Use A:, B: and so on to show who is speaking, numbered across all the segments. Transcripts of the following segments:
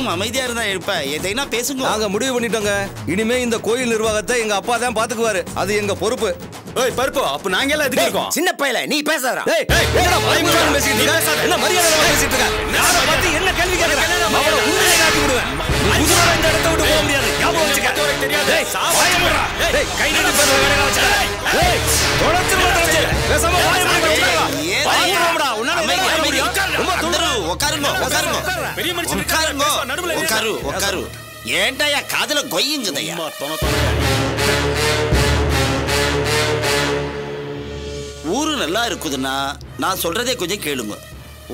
A: எல்லாரும் அமைதியா இருந்தா இருப்ப எதைனா பேசுங்க.
B: நாங்க முடிவு பண்ணிட்டோங்க. இனிமே இந்த கோயில் நிர்வாகத்தை எங்க அப்பா தான் பாத்துக்குவாரு. அது எங்க பொறுப்பு.
C: ஏய் பருப்பு, அப்ப நாங்க எல்லாம் எதுக்கு இருக்கோம்?
D: சின்ன பையல நீ பேசாதடா.
B: ஏய் என்னடா வாய்மூடான்னு பேசிட்டு இருக்க? என்ன மரியாதை பேசிட்டு இருக்க? யார பார்த்து என்ன கேள்வி கேக்குற? அவள உன்னையே காட்டி விடுவேன். புதுசா இந்த இடத்தை விட்டு போக முடியாது. ஞாபகம் வச்சுக்க. தெரியாது. வாய்மூடா. ஏய் கை நீட்டி பேசுற வேலைய வச்சுக்க. ஏய் தொலைச்சு பேசாம வாய்மூடா. வாய்மூடா. உன்னால
A: ரொம்ப தூரம் உட்காருங்க.
C: பெரிய மனுஷன்
A: உட்காரு. ஏன்டாயா காதுல கொய்யுங்குதையா? ஊரு நல்லா இருக்குதுன்னா நான் சொல்றதே கொஞ்சம் கேளுங்க.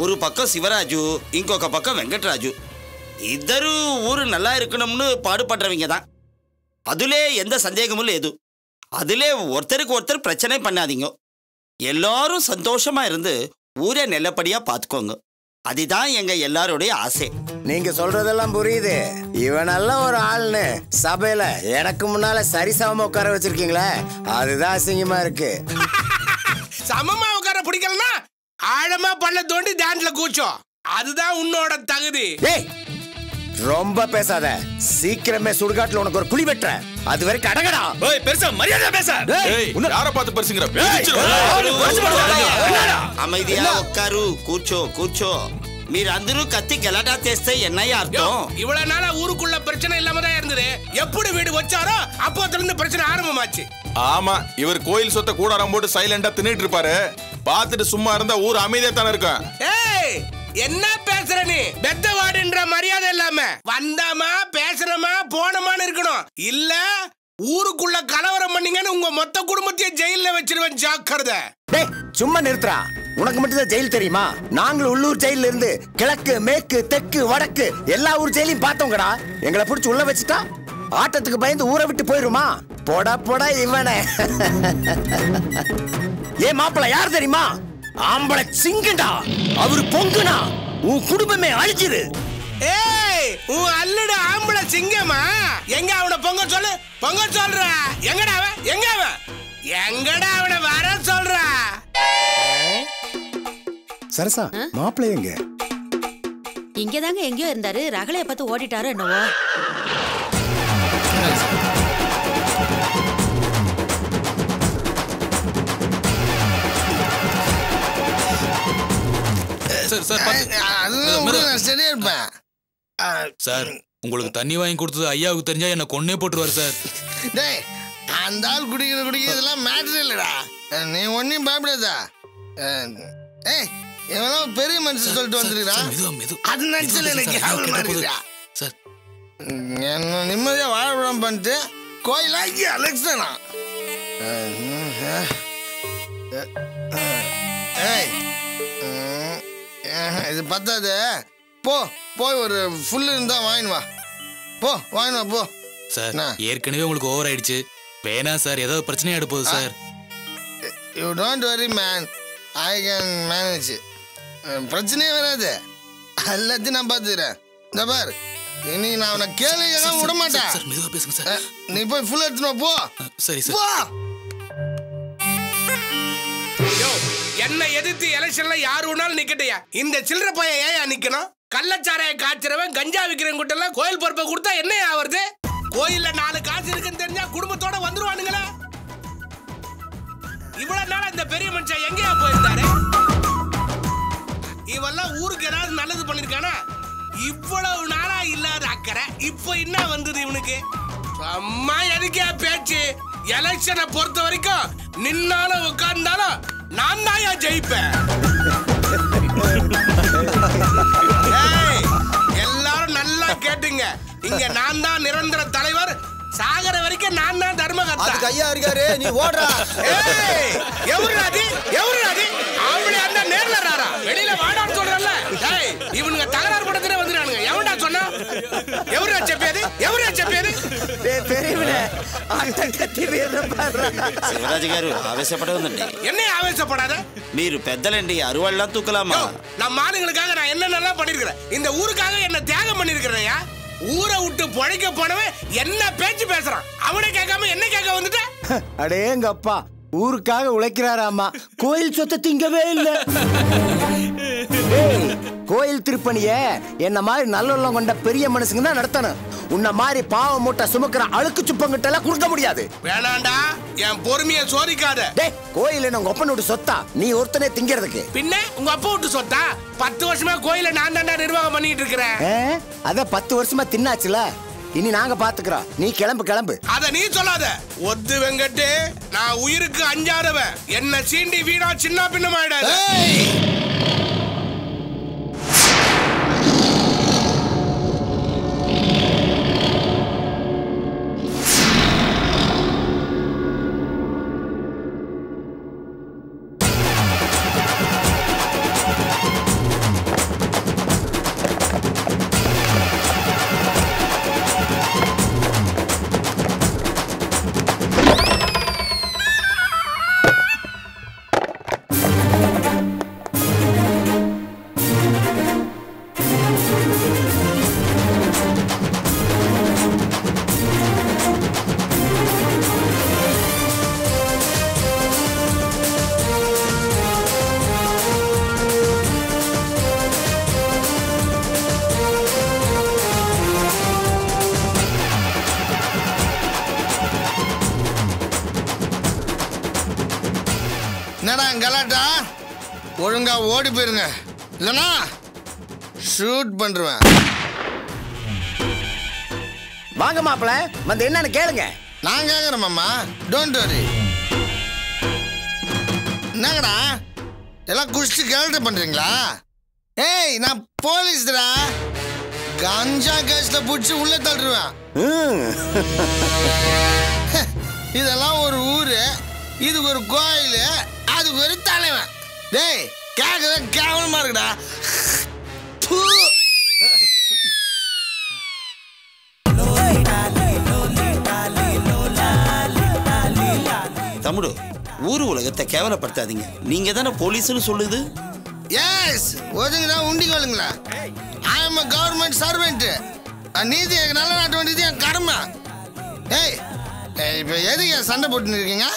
A: ஒரு பக்கம் சிவராஜு, ఇంకొక பக்கம் వెంకటరాజు. ఇద్దరు ఊరు நல்லா இருக்கணும்னு பாடுபடுறவங்க தான். அதுலே எந்த சந்தேகமும் లేదు. அதுலே ஒருத்தருக்கு ஒருத்தர் பிரச்சனை பண்ணாதீங்க. எல்லாரும் சந்தோஷமா இருந்து ஊரை நல்லபடியா பாத்துக்கோங்க. அதுதான் எங்க எல்லாரோடைய ஆசை.
D: நீங்க சொல்றதெல்லாம் புரியுது. இவனெல்லாம் ஒரு ஆள்னு சபையில எனக்கு முன்னால சரிசமமா உட்கார வச்சிருக்கீங்களே, அதுதான் அசிங்கமா இருக்கு.
E: சமமா உட்கார பிடிக்கலனா ஆழமா பள்ள தோண்டி தாண்ட்ல கூச்சோம். அதுதான் உன்னோட தகுதி.
D: ஏய் ரொம்ப பேசாத. சீக்கிரமே சுடுகாட்டுல உனக்கு ஒரு குழி வெட்டுற. அது வரைக்கும் அடங்கடா.
C: ஏய் பெருசா மரியாதை பேச. ஏய் யார பார்த்து பரிசுங்கற?
A: அமைதியா உட்காரு. కూర్చో. మీరందరూ కత్తి గలాటా చేస్తే ఎన్నయ్య అర్థం?
E: இவ்வளவு நாளா ஊருக்குள்ள பிரச்சனை இல்லாம தான் இருந்தது. எப்படி வீடு வச்சாரோ அப்போத்துல இருந்து பிரச்சனை ஆரம்பமாச்சு.
F: ஆமா, இவர் கோயில் சொத்தை கூடாரம் போட்டு சைலண்டா தின்னுட்டு இருப்பாரு. பாத்துட்டு சும்மா இருந்தா ஊர் அமைதியா தானே இருக்கும்.
E: ஏய் என்ன பேசுற நீ? பெத்தவாடுன்ற மரியாதை இல்லாம வந்தாமா பேசுறமா போனமான்னு இருக்கணும். இல்ல ஊருக்குள்ள கலவரம் பண்ணீங்கன்னு உங்க மொத்த குடும்பத்தையும் ஜெயில வச்சிருவேன். ஜாக்கிரதை.
D: டேய் சும்மா நிறுத்துறா. உனக்கு மட்டும் தான் ஜெயில் தெரியுமா? நாங்கள் உள்ளூர் ஜெயில இருந்து கிழக்கு மேற்கு தெற்கு வடக்கு எல்லா ஊர் ஜெயிலையும் பார்த்தோங்கடா. எங்களை பிடிச்சி உள்ள வச்சுட்டா ஆட்டத்துக்கு பயந்து ஊரை விட்டு போயிருமா? போடா இவனை. ஏ மாப்பிள்ள யார் தெரியுமா? ஆம்பளை சிங்கண்டா. அவரு பொங்குனா உன் குடும்பமே அழிச்சிரு.
E: ஏய் உன் அல்லட ஆம்பளை சிங்கமா? எங்க அவனை பொங்க சொல்லு. பொங்க சொல்ற. எங்கடா அவனை வர சொல்ற.
D: சரசா மாப்பிள்ளை எங்க?
G: இங்கதாங்க எங்கயோ இருந்தாரு. ரகளைய பார்த்து ஓடிட்டாரோ என்னவோ.
H: சார் உங்களுக்கு தண்ணி வாங்கி கொடுத்தது ஐயாவுக்கு தெரிஞ்சா என்ன கொன்னே போட்டுருவாரு சார்.
I: டேய் அந்த ஆள் குடிக்கிறதெல்லாம் மேட்டர் இல்லடா. நீ ஒன்னும் பயப்படாதா. ஏய் இவெல்லாம் பெரிய மனுஷன் சொல்லிட்டு வந்துருக்கான். அது நினைச்சல எனக்கு சார் என்ன நிம்மதியா வாழ விடாம பண்ணிட்டு கோயிலாக்கி அலெக்சனா. ஏய் இது பத்தாது. போய் ஒரு ஃபுல் இருந்தா வாங்கினு வா. வாங்கினு வா போ.
H: சார் ஏற்கனவே உங்களுக்கு ஓவர் ஆயிடுச்சு. வேணாம் சார், ஏதாவது பிரச்சனை ஆயிட போகுது sir.
I: You don't worry man, I can manage. பிரச்சனையே வராது. எல்லாத்தையும் நான் பார்த்துக்கிறேன். இந்த பார் இன்னைக்கு நான் அவனை கேள்வி விட மாட்டேன்.
H: சார் மெதுவா பேசுங்க சார்.
I: நீ போய் ஃபுல் எடுத்துட்டு போ.
H: சரி சார்.
E: என்ன எதிர்த்து எலெக்ஷன்ல யாரு வேணாலும் நிக்கட்டையா. இந்த சில்லற பையன் ஏன் நிக்கணும்? கள்ளச்சாரைய காய்ச்சறவன் கஞ்சா விக்கிறவன் கிட்ட எல்லாம் கோயில் பொறுப்பை கொடுத்தா என்ன ஆவறது? கோயில்ல 4 காசு இருக்குன்னு தெரிஞ்சா குடும்பத்தோட வந்துருவானுங்களா? இவ்வளவு நாளா இந்த பெரிய மனுஷன் எங்கேயா போயிருந்தாரு? இவெல்லாம் ஊருக்கு ஏதாவது நல்லது பண்ணிருக்கானா? இவ்வளவு நாளா இல்லாத அக்கறை இப்போ என்ன வந்தது இவனுக்கு? அம்மா எதுக்கே பேச்சு? எலெக்ஷனை பொறுத்த வரைக்கும் நின்னாலும் உட்கார்ந்தாலும் நான் தான் ஜெயிப்பேன். எல்லாரும் நல்லா கேட்டுங்க. இங்க நான் தான் நிரந்தர தலைவர். சாகர வரைக்கும் நான் தான் தர்மகர்த்தா.
B: அதுக்கு ஐயா இருக்காரு, நீ ஓடுறா.
E: எவராதி அவளே அந்த நேர்ல ராரா வெளியில வாடான்னு சொல்றல்ல. இவனுங்க தகராறு படத்திலே வந்துறானுங்க. எவன்டா சொன்னா? எவரா చెప్పేది?
D: பெரியவனே அட்டகத்தி வீரம் பாரு.
A: శివరాజు గారు ఆవేశపడవద్దండి.
E: என்ன ஆவேசப்படாத?
A: మీరు పెద్దలండి, అరువాళ్ళ తూకలామా.
E: நம்ம ஆளுங்களுக்காக நான் என்னென்னலாம் பண்ணிருக்கிறேன். இந்த ஊருக்காக என்ன தியாகம் பண்ணிருக்கிறேன்யா. ஊரை விட்டு பொழைக்க போனவன் என்ன பேச்சு பேசுறான்? அவனை கேட்காம என்ன கேட்க வந்துட்ட?
D: அடேங்க அப்பா, ஊருக்காக உழைக்கிறாராமா. கோயில் சொத்தை திங்கவே இல்லை. கோயில் திருப்பணிய என்ன மாதிரி நல்லுள்ளம் கொண்ட பெரிய மனுஷங்க தான் நடத்தணும். உன்ன மாதிரி பாவ மூட்டை சுமக்கிற அழுக்கு சுப்பங்கிட்ட எல்லாம் கொடுக்க முடியாது.
E: வேணாண்டா, என் பொறுமைய சோதிக்காத.
D: டேய், கோயில் உங்க அப்பன் விட்டு சொத்தா? நீ ஒருத்தனே திங்கிறதுக்கு?
E: பின்ன உங்க அப்பா விட்டு சொத்தா? 10 வருஷமா கோயில நான் தாண்டா நிர்வாகம் பண்ணிட்டு இருக்கிறேன்.
D: அத 10 வருஷமா தின்னாச்சுல, இனி நாங்க பாத்துக்கிறோம். நீ கிளம்பு.
E: அத நீ சொல்லாத. ஒத்து வெங்கட்டு, நான் உயிருக்கு அஞ்சாதவன். என்ன சீண்டி வீணா சின்ன பின்னமாயிடாத.
I: என்னடா கலாட்டா? ஒழுங்கா ஓடி போயிருங்க, இல்லனா ஷூட் பண்றேன்.
D: வாங்க மாப்பிள, வந்து என்னன்னு கேளுங்க.
I: நான் கேக்குறேன் மாமா, டோன்ட் வரி. என்னங்கடா எல்லாம் குடிச்சு கேள்வி பண்றீங்களா? ஏய், நான் போலீஸ்டா. கஞ்சா கேஸ்ல புடிச்சு உள்ள தள்ளுவேன். இதெல்லாம் ஒரு ஊரு, இதுக்கு ஒரு கோயில், அதுக்கு ஒரு தலைவன். டேய், கேட்கவே கேவலமா இருக்குடா.
A: தமுடு, ஊரு உலகத்தை கேவலப்படுத்தாதீங்க. நீங்க தானே போலீஸ்னு சொல்லுது.
I: எஸ், ஒதுங்கடா உண்டிக்கோளுங்களா. I am a government servant. நீதி நல்ல நாட்டு வேண்டியது என் கடமை. ஏய், இப்ப எதுக்கு சண்டை போட்டுன்னு இருக்கீங்க?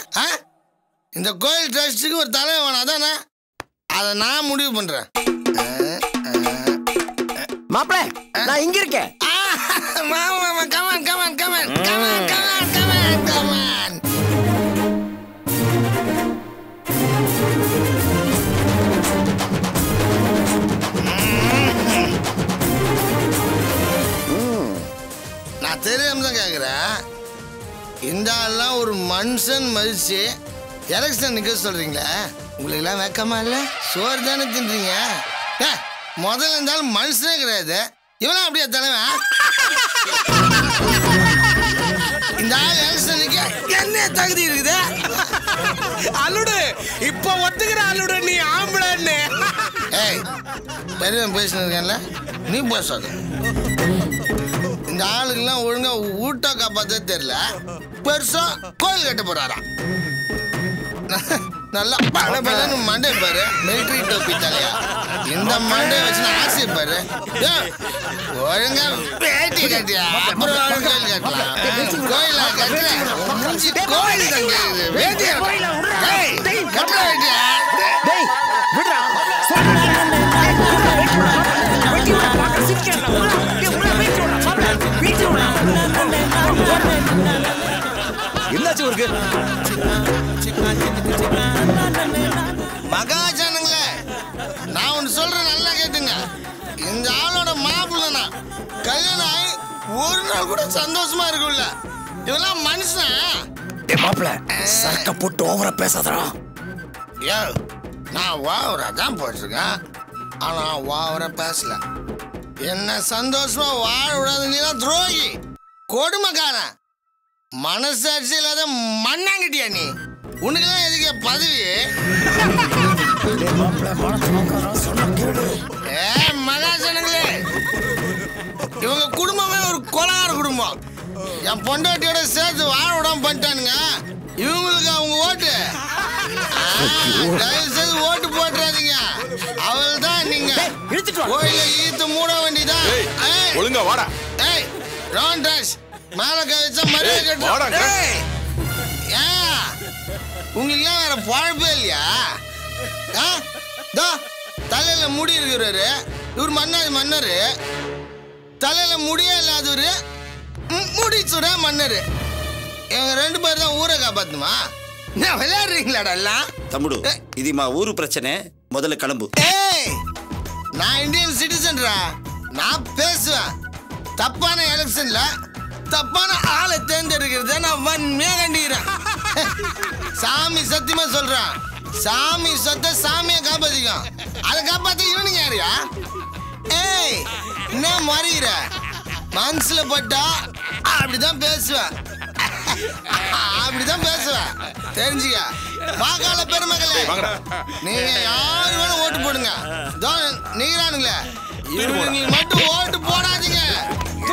I: இந்த கோயில் ட்ரஸ்ட்டுக்கு ஒரு தலைவன் வேணும், அதானே? அதை நான் முடிவு பண்றேன்.
D: மாப்பிள, நான் இங்க இருக்கேன்.
I: Come on come on come on come on come on come on come on. நான் தெரியாம தான் கேட்குறேன். இந்த ஆள்லாம் ஒரு மனுஷன் மதிச்சு எலெக்ஷன் நிற்க சொல்றீங்களே, உங்களுக்கு எல்லாம் வெக்கமா இல்லை? சோறு தானே தின்றீங்க. முதல்ல இருந்தாலும் மனுஷனே கிடையாது, இவனா அப்படியே தலைவன். இந்த ஆள் எலெக்ஷன் நிற்க என்ன தகுதி இருக்குது?
E: அலுடு, இப்ப ஒத்துக்கிற அலுடு, நீ ஆம்பளன்னு.
I: ஏய், பெரியவன் பேசினு இருக்கேன்ல, நீ பேசாத. இந்த ஆளுக்கெல்லாம் ஒழுங்கா ஊட்ட காப்பாத்த தெரியல, பெருசா கோயில் கட்ட போறாராம். நல்லா பல பலன்னு மண்டை பாரு, மிலிட்டரி டோப்பி தலையா. இந்த மண்டை வச்சு நான் ஆசை பாரு. ஒழுங்கா பேட்டி கட்டியா, அப்புறம் கோயில் கட்டலாம். கோயிலா கட்டுறேன், கோயில் தான் வேட்டியா கட்ட வேட்டியா.
B: என்னாச்சு இருக்கு?
I: மகாஜனங்களே, நான் ஒன்று சொல்றேன், நல்லா கேட்டுங்க. இந்த ஆளோட மாப்பிள்ளை கல்யாணம் ஆகி ஒரு நாள் கூட சந்தோஷமா இருக்கும்ல. இதெல்லாம் மனுஷன்.
D: மாப்பிள, சரக்க போட்டு ஓவரா பேசாதடா.
I: யோ, நான் ஓவரா தான் போட்டிருக்கேன், ஆனா ஓவரா பேசல. என்ன சந்தோஷமா வாழ விடாத நீ தான் துரோகி, கொடுமைக்காரன், மனசாட்சி இல்லாத மண்ணாங்கிட்டியா நீ. உனக்குலாம் எதுக்கு பதவி? மகாசனங்களே, இவங்க குடும்பமே ஒரு கொலகார குடும்பம். என் பொண்டாட்டியோட சேர்த்து வாழ விடாம பண்ணிட்டானுங்க. இவங்களுக்கு அவங்க ஓட்டு. தயவு செய்து ஓட்டு போட்டுறாதீங்க. அவள் தான் நீங்க கோயில ஈத்து மூட வேண்டியதான்.
F: ஒழுங்கா வாடா.
I: ஏய், ரான் டாஷ் மேல கழிச்சா மரியாதை கட்டு. ஏன் உங்களுக்கு வேற பழப்பே இல்லையா? தலையில முடி இருக்கிறாரு, இவர் மன்னர் தலையில முடியே இல்லாதவரு முடிச்சுட மன்னர். இவங்க 2 பேர் தான் ஊரை காப்பாத்துமா? நான் விளையாடுறீங்களாடா எல்லாம்?
A: தம்முடு இதுமா ஊரு பிரச்சனை, முதல்ல கிளம்பு.
I: ஏய், நான் இந்தியன் சிட்டிசன்ரா. நான் பேசுவேன். தப்பான எலெக்ஷன்ல தப்பான ஆளை தேர்ந்தெடுக்கிறத நான் வன்மையா கண்டிக்கிறேன். சாமி சத்தியமா சொல்றேன், சாமி சொத்த சாமியை காப்பாத்திக்கும். அதை காப்பாத்த இவனுங்க யாரியா? ஏய், என்ன மறிகிற? மனசுல பட்டா அப்படிதான் பேசுவேன், அப்படிதான் பேசுவேன். தெரிஞ்சுக்க வாக்காள பெருமக்களே, நீங்க யாரு வேணும் ஓட்டு போடுங்க. நீங்களானுங்களே, இவனுங்க மட்டும் ஓட்டு போடாதீங்க.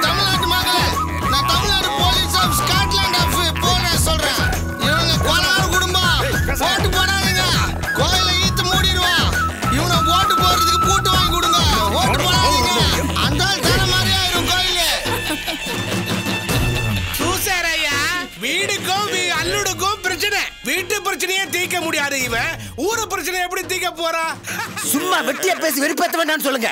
I: தமிழ்நாட்டு மக்களே, நான் Tamil Nadu police of Scotland of police சொல்றேன். இவங்க கோலாறு குடும்பம், ஓட்டு போடாதீங்க. கோயில ஈத்து மூடிடுவான். இவனை ஓட்டு போடுறதுக்கு பூட்டு வாங்கி கொடுங்க. ஓட்டு போடாதீங்க. அந்த தர மாதிரியா இருக்கும் கோயிலு.
E: சூசரையா, வீடுக்கும் அல்லுடுக்கும் பிரச்சனை. வீட்டு பிரச்சனையே தீர்க்க முடியாது இவன், ஊரு பிரச்சனை எப்படி தீர்க்க போறா?
D: சும்மா வெட்டியா பேசி வெறுப்பேத்த வேண்டாம்னு சொல்லுங்க.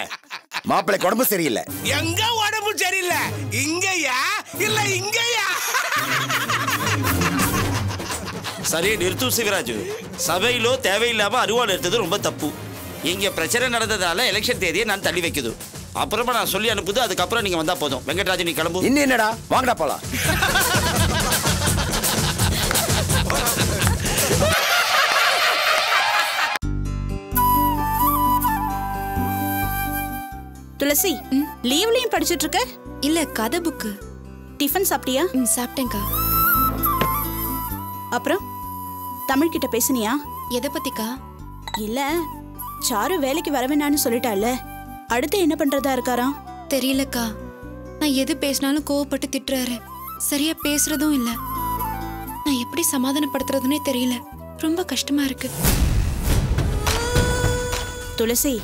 D: மாப்பிள்ளைக்கு உடம்பு சரியில்லை.
E: எங்க உடம்பு சரியில்லை? இங்கயா இல்ல இங்கயா?
A: சரி நிறுத்து சிவராஜு. சபையிலோ தேவையில்லாம அருவாள் எடுத்தது ரொம்ப தப்பு. இங்க பிரச்சனை நடந்ததால எலெக்ஷன் தேதியை நான் தள்ளி வைக்குது. அப்புறமா நான் சொல்லி அனுப்புது, அதுக்கப்புறம் நீங்க வந்தா போதும். வெங்கட்ராஜ் நீ கிளம்பு.
D: இன்னும் என்னடா, வாங்கடா போலாம்.
J: துளசி, லீவ்லயும் படிச்சிட்டு இருக்க?
K: இல்ல, கதை புக்கு.
J: டிஃபன் சாப்பிட்டியா?
K: சாப்பிட்டேன்க்கா.
J: அப்புறம் தமிழ் கிட்ட பேசுனியா?
K: எதை பத்திக்கா?
J: இல்ல, சாரு வேலைக்கு வரவேணான்னு சொல்லிட்டால, அடுத்து என்ன பண்றதா இருக்காராம்?
K: தெரியலக்கா. நான் எது பேசினாலும் கோவப்பட்டு திட்டுறாரு. சரியா பேசுறதும் இல்ல. நான் எப்படி சமாதானப்படுத்துறதுன்னே தெரியல. ரொம்ப கஷ்டமா இருக்கு.
J: துளசி,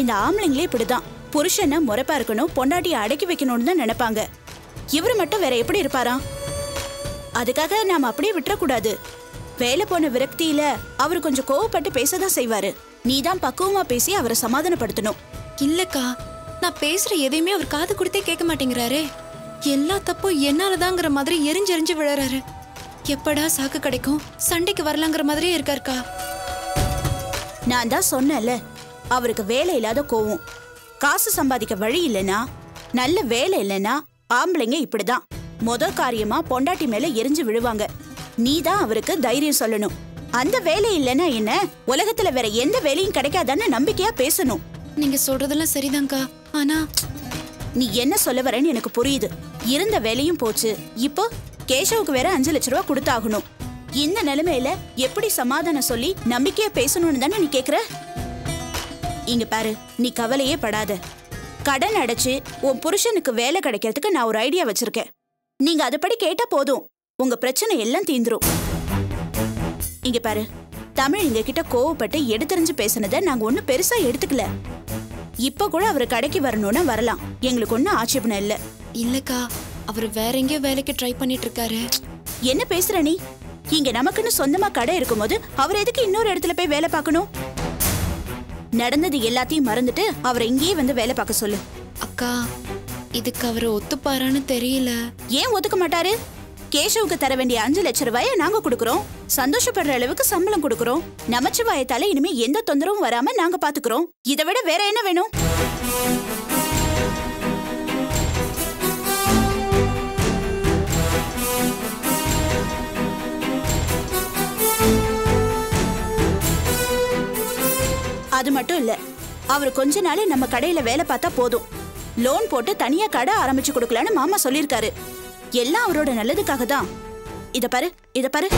J: இந்த ஆம்பளைங்களே இப்படிதான். புருஷனை முறைப்பா இருக்கணும், பொண்டாட்டியை அடக்கி வைக்கணும்னு தான் நினைப்பாங்க. இவரு மட்டும் வேற எப்படி இருப்பாராம்? அதுக்காக நாம அப்படியே விட்டுறக்கூடாது. வேலை போன விரக்தியில அவர் கொஞ்சம் கோவப்பட்டு பேசதான் செய்வாரு. நீதான் பக்குவமா பேசி அவரை சமாதானப்படுத்தணும்.
K: இல்லக்கா, நான் பேசுற எதையுமே அவர் காது கொடுத்தே கேட்க மாட்டேங்கிறாரு. எல்லா தப்பும் என்னாலதாங்கிற மாதிரி எரிஞ்செறிஞ்சு விழறாரு. எப்படா சாக்கு கிடைக்கும், சண்டைக்கு வரலாங்கிற மாதிரியே இருக்காருக்கா.
J: நான் தான் சொன்னேன்ல, அவருக்கு வேலை இல்லாத கோவம். காசு சம்பாதிக்க வழி இல்லைன்னா, நல்ல வேலை இல்லைன்னா ஆம்பளைங்க இப்படிதான். முதல் காரியமா பொண்டாட்டி மேல எரிஞ்சு விழுவாங்க. நீ தான் அவருக்கு தைரியம் சொல்லணும். அந்த வேலை இல்லைன்னா என்ன, உலகத்துல வேற எந்த வேலையும் கிடைக்காதான்னு நம்பிக்கையா பேசணும்.
K: நீங்க சொல்றதெல்லாம் சரிதான்க்கா. ஆனா
J: நீ என்ன சொல்ல வரேன்னு எனக்கு புரியுது. இருந்த வேலையும் போச்சு. இப்போ கேஷவுக்கு வேற 5 லட்சம் ரூபாய் கொடுத்தாகணும். இந்த நிலைமையில எப்படி சமாதானம் சொல்லி நம்பிக்கையா பேசணும்னு தானே நீ கேக்குற? இங்க பாரு, நீ கவலையே படாத. கடன் அடைச்சு உன் புருஷனுக்கு வேலை கிடைக்கிறதுக்கு நான் ஒரு ஐடியா வச்சிருக்கேன். நீங்க அதுபடி கேட்டா போதும், உங்க பிரச்சனை எல்லாம் தீந்துரும். இங்க பாரு, தமிழ் எங்க கிட்ட கோவப்பட்டு எடுத்தறிஞ்சு பேசினதை நாங்க ஒன்னும் பெருசா எடுத்துக்கல. இப்ப கூட அவரு கடைக்கு வரணும்னா வரலாம், எங்களுக்கு ஒன்னும் ஆட்சேபணம் இல்ல.
K: இல்லக்கா, அவர் வேற எங்கேயோ வேலைக்கு ட்ரை பண்ணிட்டு இருக்காரு.
J: என்ன பேசுற நீ? இங்க நமக்குன்னு சொந்தமா கடை இருக்கும்போது அவர் எதுக்கு இன்னொரு இடத்துல போய் வேலை பார்க்கணும்? நடந்தது எல்லாத்தையும் மறந்துட்டு அவரை இங்கேயே வந்து வேலை பார்க்க சொல்லு.
K: அக்கா, இதுக்கு அவர் ஒத்துப்பாரான்னு தெரியல.
J: ஏன் ஒத்துக்க மாட்டாரு? கேஷவுக்கு தர வேண்டிய 5 லட்சம் ரூபாயை நாங்க கொடுக்கறோம். சந்தோஷப்படுற அளவுக்கு சம்பளம் கொடுக்கறோம். நமச்சிவாயத்தால இனிமே எந்த தொந்தரவும் வராம நாங்க பாத்துக்கிறோம். இதை விட வேற என்ன வேணும்? அது மட்டும் இல்ல, அவர் கொஞ்ச நாள் நம்ம கடையில வேலை பார்த்தா போதும். லோன் போட்டு தனியா கடை ஆரம்பிச்சு கொடுக்கலான்னு மாமா சொல்லிருக்காரு. எல்லாம் அவரோட நல்லதுக்காக தான். இத பாரு,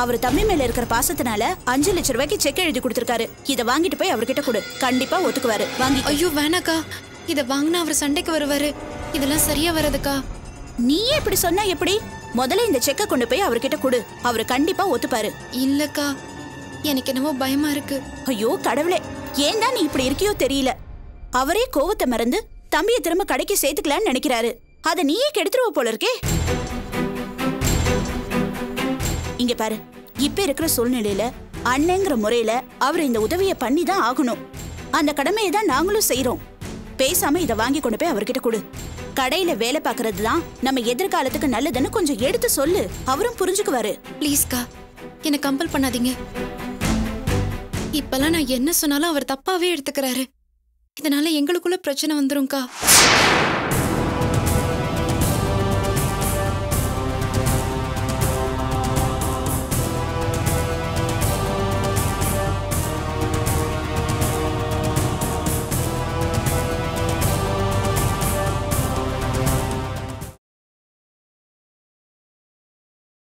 J: அவர் தம்பி மேல இருக்கிற பாசத்தினால 5 லட்சம் ரூபாய்க்கு செக் எழுதி கொடுத்திருக்காரு. இத வாங்கிட்டு போய் அவர்கிட்ட கொடு, கண்டிப்பா ஒத்துக்குவாரு. வாங்கி.
K: ஐயோ வேணாக்கா, இத வாங்கினா அவர் சண்டைக்கு வருவாரு. இதெல்லாம் சரியா வராதுக்கா.
J: நீயே இப்படி சொன்னா எப்படி? முதல்ல இந்த செக்கை கொண்டு போய் அவர்கிட்ட கொடு, அவரு கண்டிப்பா ஒத்துப்பாரு.
K: இல்லக்கா, எனக்கு என்னவோ பயமா இருக்கு.
J: ஐயோ கடவுளே, ஏன் தான் நீ இப்படி இருக்கியோ தெரியல. அவரே கோவத்தை மறந்து தம்பியை திரும்ப கடைக்கு சேர்த்துக்கலான்னு நினைக்கிறாரு. அத நீயே கெடுத்துருவ போல இருக்கே. இங்க பாரு, இப்ப இருக்கிற சூழ்நிலையில அண்ணங்கிற முறையில அவர் இந்த உதவியை பண்ணி தான் ஆகணும். அந்த கடமையை தான் நாங்களும் செய்யறோம். பேசாம இத வாங்கி கொண்டு போய் அவர்கிட்ட கொடு. கடையில வேலை பார்க்கறது தான் நம்ம எதிர்காலத்துக்கு நல்லதுன்னு கொஞ்சம் எடுத்து சொல்லு. அவரும் புரிஞ்சுக்குவாரு.
K: ப்ளீஸ்க்கா, என்ன கம்பல் பண்ணாதீங்க. இப்பெல்லாம் நான் என்ன சொன்னாலும் அவர் தப்பாவே எடுத்துக்கிறாரு. இதனால எங்களுக்குள்ள பிரச்சனை வந்துரும்க்கா.